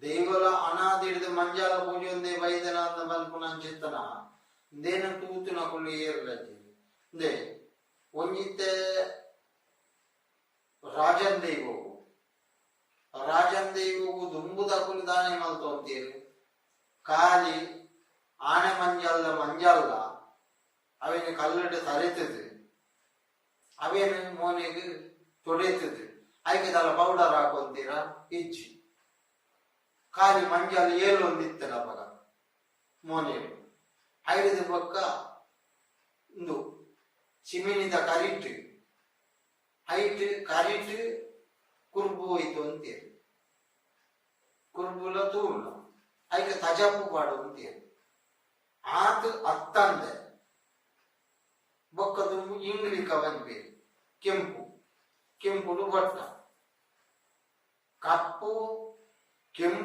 ದೇವಲ ಅನಾದಿ ಹಿಡಿದು ಮಂಜಾಲ ಪೂಜೆ ಒಂದೇ ವೈದ್ಯನ ಅಂತ ಬಲ್ಪುನ ಚಿತ್ತನ ದೇನ ತೂತುನ ಕುಳ್ಳಿ ಏರ್ಲಜ್ಜಿ ದೇ ಒಂಜಿತ್ತೆ ರಾಜನ್ ದೈವವು ದುಂಬುದ ಕುಲು ದಾನೆ ಮಲ್ತೊಂತೀರು ಕಾಲಿ ಆನೆ ಮಂಜಲ್ಲ ಅವೇನು ಕಲ್ಲಿಟ್ಟು ತರಿತದು ಅವೇನು ಮೋನೆಗೆ ತೊಡೆತದು ಐಕೆದಲ್ಲ ಪೌಡರ್ ಹಾಕೊಂತೀರ ಇಜ್ಜಿ ಕಾಲಿ ಮಂಜಲ್ ಏಳೊಂದಿತ್ತನ ಬಗ ಮೋನೆಗಳು ಐದು ಪಕ್ಕ ಒಂದು ಚಿಮಿನಿದ ಕರಿಟ್ಟು ಕರಿಟ್ಟು ಕುರ್ಬು ಹೋಯ್ತು ಅಂತೀರಿ ಕುರ್ಬುಲ ತೂರ್ಲ ಐಕೆ ತಜಪ್ಪು ಪಾಡು ಅಂತೀರಿ ಆತು ಅತ್ತಂದೆ ಬೊಕ್ಕದು ಇಂಗ್ಲಿಕ ಬಂದ್ಬೇರಿ ಕೆಂಪುಡು ಬಟ್ಟ ಕಪ್ಪು ಕೆಂಪು